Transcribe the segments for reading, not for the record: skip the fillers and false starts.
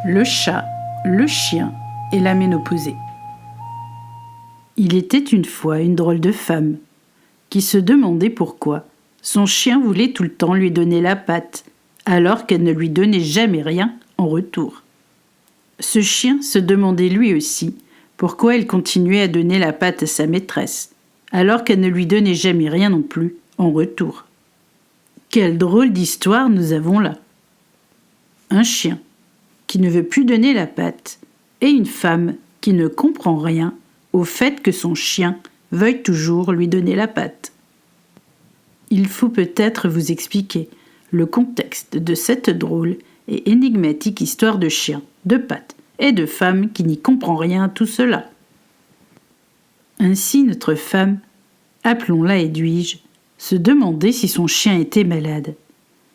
Le chat, le chien et la ménopausée. Il était une fois une drôle de femme qui se demandait pourquoi son chien voulait tout le temps lui donner la patte, alors qu'elle ne lui donnait jamais rien en retour. Ce chien se demandait lui aussi pourquoi elle continuait à donner la patte à sa maîtresse, alors qu'elle ne lui donnait jamais rien non plus en retour. Quelle drôle d'histoire nous avons là. Un chien qui ne veut plus donner la patte et une femme qui ne comprend rien au fait que son chien veuille toujours lui donner la patte. Il faut peut-être vous expliquer le contexte de cette drôle et énigmatique histoire de chien, de patte et de femme qui n'y comprend rien à tout cela. Ainsi notre femme, appelons-la Edwige, se demandait si son chien était malade,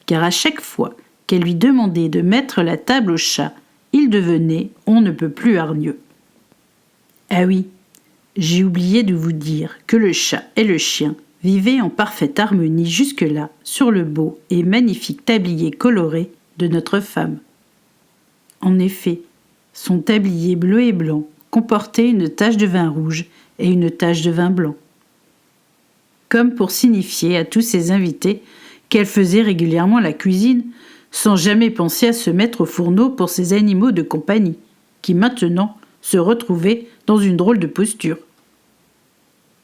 car à chaque fois qu'elle lui demandait de mettre la table au chat, il devenait on ne peut plus hargneux. Ah oui, j'ai oublié de vous dire que le chat et le chien vivaient en parfaite harmonie jusque-là sur le beau et magnifique tablier coloré de notre femme. En effet, son tablier bleu et blanc comportait une tache de vin rouge et une tache de vin blanc, comme pour signifier à tous ses invités qu'elle faisait régulièrement la cuisine sans jamais penser à se mettre au fourneau pour ses animaux de compagnie, qui maintenant se retrouvaient dans une drôle de posture.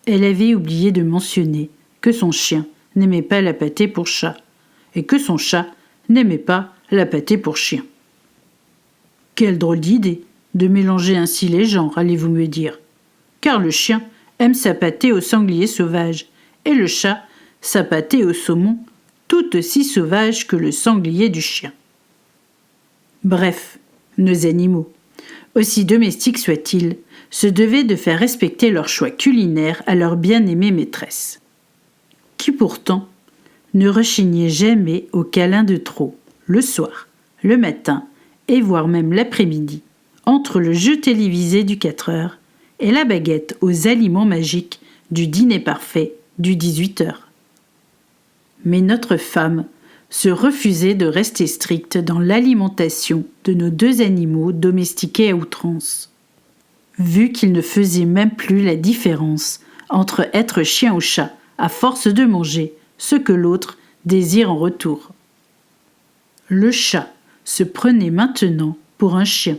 Elle avait oublié de mentionner que son chien n'aimait pas la pâtée pour chat, et que son chat n'aimait pas la pâtée pour chien. Quelle drôle d'idée de mélanger ainsi les genres, allez-vous me dire, car le chien aime sa pâtée au sanglier sauvage, et le chat sa pâtée au saumon, tout aussi sauvage que le sanglier du chien. Bref, nos animaux, aussi domestiques soient-ils, se devaient de faire respecter leur choix culinaire à leur bien-aimée maîtresse, qui pourtant ne rechignait jamais au câlin de trop, le soir, le matin et voire même l'après-midi, entre le jeu télévisé du 4 heures et la baguette aux aliments magiques du dîner parfait du 18 heures. Mais notre femme se refusait de rester stricte dans l'alimentation de nos deux animaux domestiqués à outrance, vu qu'ils ne faisaient même plus la différence entre être chien ou chat à force de manger ce que l'autre désire en retour. Le chat se prenait maintenant pour un chien,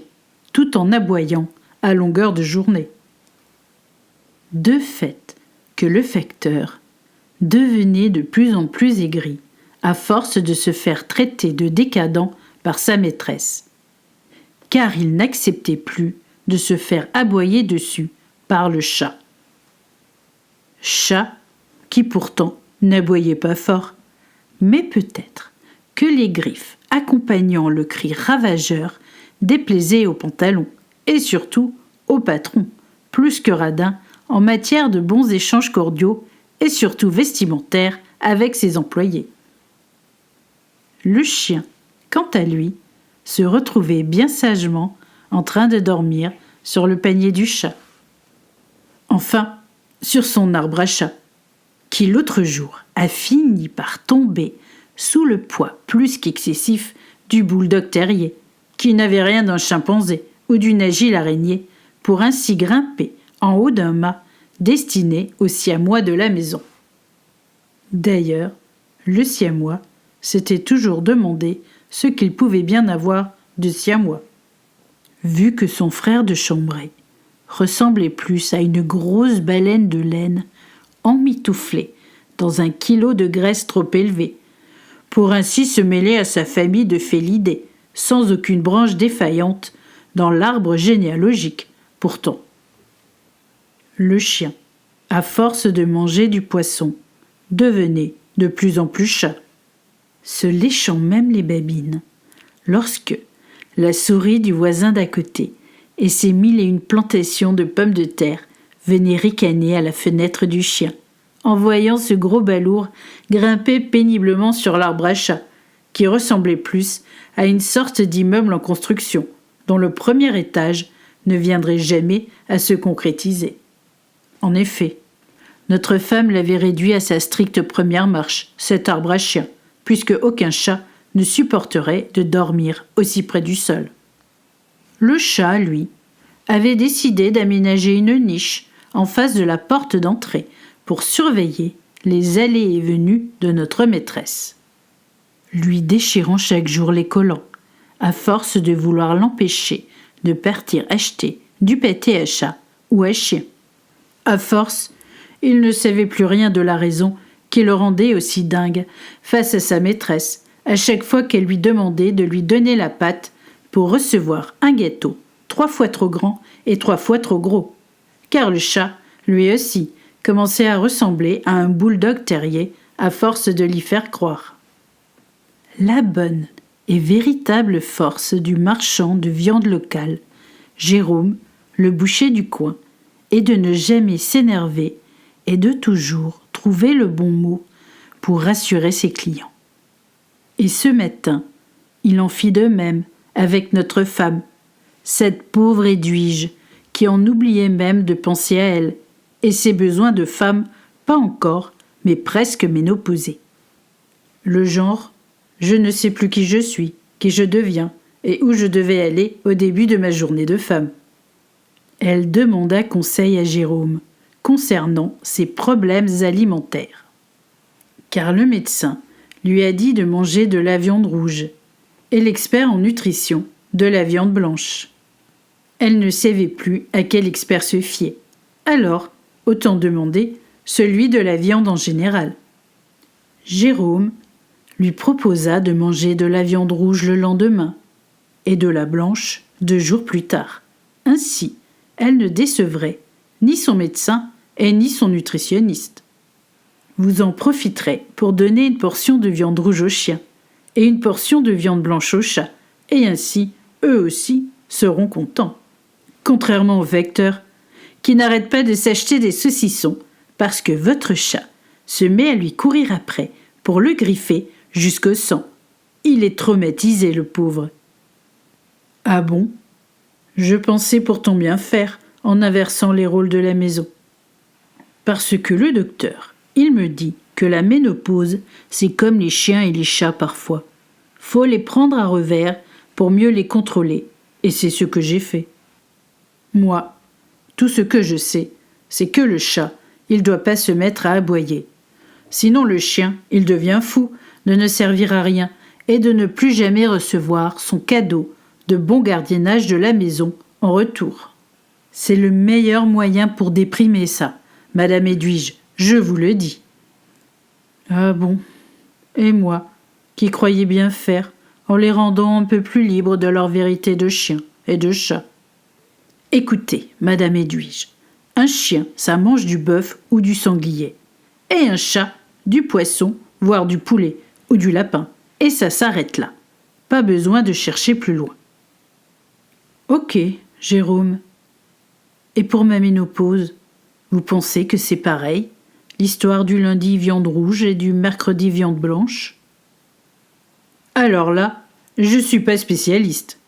tout en aboyant à longueur de journée. De fait que le facteur devenait de plus en plus aigri, à force de se faire traiter de décadent par sa maîtresse, car il n'acceptait plus de se faire aboyer dessus par le chat. Chat qui pourtant n'aboyait pas fort, mais peut-être que les griffes accompagnant le cri ravageur déplaisaient au pantalon, et surtout au patron, plus que radin en matière de bons échanges cordiaux et surtout vestimentaires avec ses employés. Le chien, quant à lui, se retrouvait bien sagement en train de dormir sur le panier du chat. Enfin, sur son arbre à chat, qui l'autre jour a fini par tomber sous le poids plus qu'excessif du bulldog terrier, qui n'avait rien d'un chimpanzé ou d'une agile araignée, pour ainsi grimper en haut d'un mât destiné au siamois de la maison. D'ailleurs, le siamois s'était toujours demandé ce qu'il pouvait bien avoir de siamois, vu que son frère de chambrée ressemblait plus à une grosse baleine de laine emmitouflée dans un kilo de graisse trop élevé, pour ainsi se mêler à sa famille de félidés, sans aucune branche défaillante dans l'arbre généalogique, pourtant. Le chien, à force de manger du poisson, devenait de plus en plus chat, se léchant même les babines, lorsque la souris du voisin d'à côté et ses 1001 plantations de pommes de terre venaient ricaner à la fenêtre du chien, en voyant ce gros balourd grimper péniblement sur l'arbre à chat, qui ressemblait plus à une sorte d'immeuble en construction, dont le premier étage ne viendrait jamais à se concrétiser. En effet, notre femme l'avait réduit à sa stricte première marche, cet arbre à chien, puisque aucun chat ne supporterait de dormir aussi près du sol. Le chat, lui, avait décidé d'aménager une niche en face de la porte d'entrée pour surveiller les allées et venues de notre maîtresse, lui déchirant chaque jour les collants, à force de vouloir l'empêcher de partir acheter du pâté à chat ou à chien. À force, il ne savait plus rien de la raison qui le rendait aussi dingue face à sa maîtresse à chaque fois qu'elle lui demandait de lui donner la patte pour recevoir un gâteau 3 fois trop grand et 3 fois trop gros. Car le chat, lui aussi, commençait à ressembler à un bulldog terrier à force de l'y faire croire. La bonne et véritable force du marchand de viande locale, Jérôme, le boucher du coin, est de ne jamais s'énerver et de toujours trouver le bon mot pour rassurer ses clients. Et ce matin, il en fit de même avec notre femme, cette pauvre Edwige, qui en oubliait même de penser à elle et ses besoins de femme, pas encore, mais presque ménopausée. Le genre, je ne sais plus qui je suis, qui je deviens, et où je devais aller au début de ma journée de femme. Elle demanda conseil à Jérôme concernant ses problèmes alimentaires. Car le médecin lui a dit de manger de la viande rouge et l'expert en nutrition de la viande blanche. Elle ne savait plus à quel expert se fier. Alors, autant demander celui de la viande en général. Jérôme lui proposa de manger de la viande rouge le lendemain et de la blanche 2 jours plus tard. Ainsi, elle ne décevrait ni son médecin et ni son nutritionniste. Vous en profiterez pour donner une portion de viande rouge aux chiens et une portion de viande blanche aux chats, et ainsi, eux aussi, seront contents. Contrairement au vecteur, qui n'arrête pas de s'acheter des saucissons parce que votre chat se met à lui courir après pour le griffer jusqu'au sang. Il est traumatisé, le pauvre. Ah bon ? Je pensais pourtant bien faire en inversant les rôles de la maison. Parce que le docteur, il me dit que la ménopause, c'est comme les chiens et les chats parfois. Faut les prendre à revers pour mieux les contrôler, et c'est ce que j'ai fait. Moi, tout ce que je sais, c'est que le chat, il doit pas se mettre à aboyer. Sinon le chien, il devient fou de ne servir à rien et de ne plus jamais recevoir son cadeau de bon gardiennage de la maison en retour. C'est le meilleur moyen pour déprimer ça, Madame Edwige, je vous le dis. Ah bon, et moi, qui croyais bien faire, en les rendant un peu plus libres de leur vérité de chien et de chat. Écoutez, Madame Edwige, un chien, ça mange du bœuf ou du sanglier, et un chat, du poisson, voire du poulet ou du lapin, et ça s'arrête là. Pas besoin de chercher plus loin. Ok, Jérôme. Et pour ma ménopause, vous pensez que c'est pareil, l'histoire du lundi viande rouge et du mercredi viande blanche? Alors là, je suis pas spécialiste.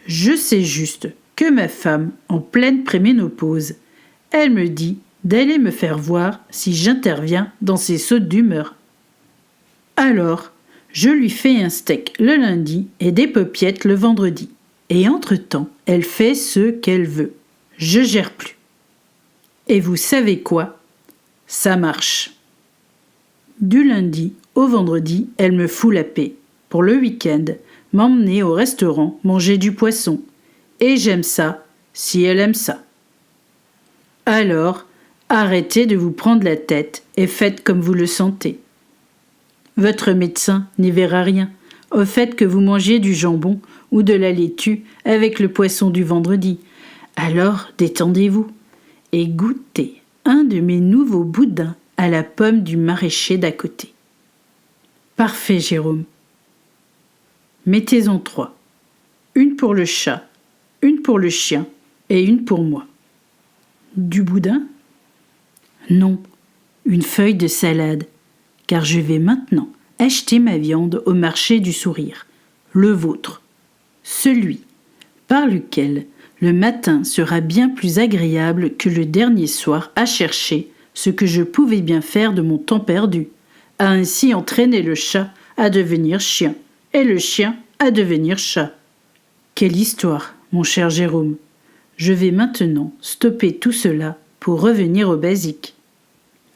Je sais juste que ma femme, en pleine préménopause, elle me dit d'aller me faire voir si j'interviens dans ses sautes d'humeur. Alors, je lui fais un steak le lundi et des paupiettes le vendredi. Et entre-temps, elle fait ce qu'elle veut. Je gère plus. Et vous savez quoi ? Ça marche. Du lundi au vendredi, elle me fout la paix. Pour le week-end, m'emmener au restaurant manger du poisson. Et j'aime ça, si elle aime ça. Alors, arrêtez de vous prendre la tête et faites comme vous le sentez. Votre médecin n'y verra rien au fait que vous mangiez du jambon ou de la laitue avec le poisson du vendredi. Alors, détendez-vous et goûtez un de mes nouveaux boudins à la pomme du maraîcher d'à côté. Parfait, Jérôme. Mettez-en 3. Une pour le chat, une pour le chien et une pour moi. Du boudin ? Non, une feuille de salade, car je vais maintenant acheter ma viande au marché du sourire, le vôtre, celui par lequel le matin sera bien plus agréable que le dernier soir à chercher ce que je pouvais bien faire de mon temps perdu, à ainsi entraîner le chat à devenir chien et le chien à devenir chat. Quelle histoire, mon cher Jérôme. Je vais maintenant stopper tout cela pour revenir au basique.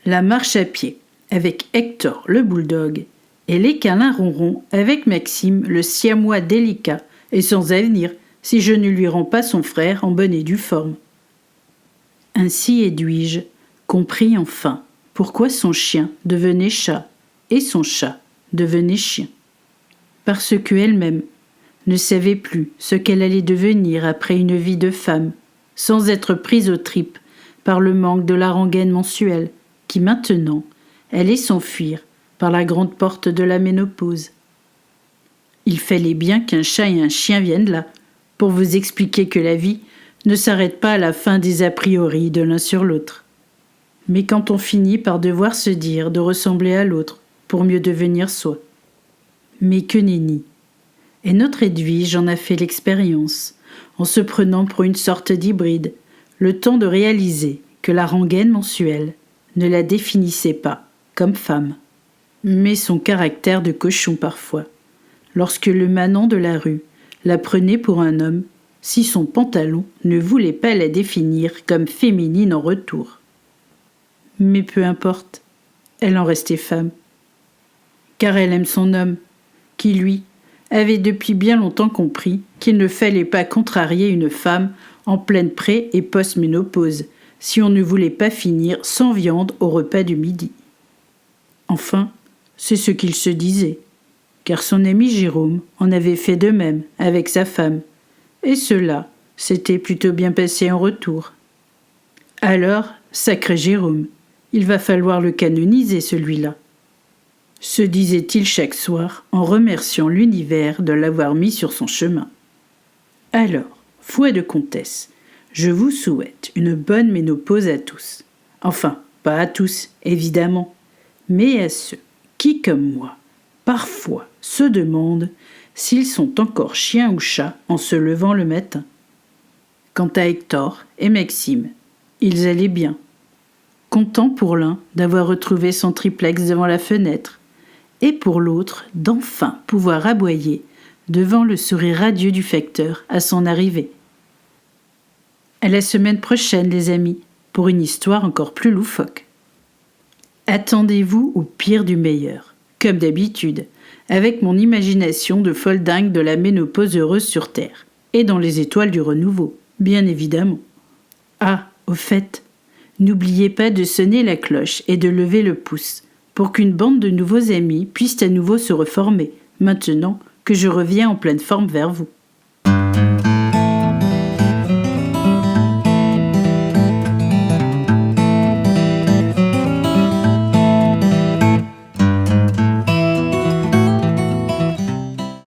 La marche à pied avec Hector le bulldog et les câlins ronrons avec Maxime le siamois délicat et sans avenir si je ne lui rends pas son frère en bonne et due forme. Ainsi Edwige comprit enfin pourquoi son chien devenait chat et son chat devenait chien. Parce qu'elle-même ne savait plus ce qu'elle allait devenir après une vie de femme, sans être prise aux tripes par le manque de la rengaine mensuelle qui maintenant allait s'enfuir par la grande porte de la ménopause. Il fallait bien qu'un chat et un chien viennent là pour vous expliquer que la vie ne s'arrête pas à la fin des a priori de l'un sur l'autre. Mais quand on finit par devoir se dire de ressembler à l'autre pour mieux devenir soi. Mais que nenni. Et notre Edwige en a fait l'expérience, en se prenant pour une sorte d'hybride, le temps de réaliser que la rengaine mensuelle ne la définissait pas comme femme, mais son caractère de cochon parfois, lorsque le manant de la rue la prenait pour un homme, si son pantalon ne voulait pas la définir comme féminine en retour. Mais peu importe, elle en restait femme, car elle aime son homme, qui lui avait depuis bien longtemps compris qu'il ne fallait pas contrarier une femme en pleine pré- et post-ménopause si on ne voulait pas finir sans viande au repas du midi. Enfin, c'est ce qu'il se disait, car son ami Jérôme en avait fait de même avec sa femme, et cela s'était plutôt bien passé en retour. Alors, sacré Jérôme, il va falloir le canoniser celui-là, se disait-il chaque soir en remerciant l'univers de l'avoir mis sur son chemin. Alors, foi de comtesse, je vous souhaite une bonne ménopause à tous. Enfin, pas à tous, évidemment, mais à ceux qui, comme moi, parfois se demandent s'ils sont encore chiens ou chats en se levant le matin. Quant à Hector et Maxime, ils allaient bien, contents pour l'un d'avoir retrouvé son triplex devant la fenêtre, et pour l'autre d'enfin pouvoir aboyer devant le sourire radieux du facteur à son arrivée. À la semaine prochaine, les amis, pour une histoire encore plus loufoque. Attendez-vous au pire du meilleur, comme d'habitude, avec mon imagination de folle dingue de la ménopause heureuse sur Terre, et dans les étoiles du renouveau, bien évidemment. Ah, au fait, n'oubliez pas de sonner la cloche et de lever le pouce, pour qu'une bande de nouveaux amis puisse à nouveau se reformer, maintenant que je reviens en pleine forme vers vous.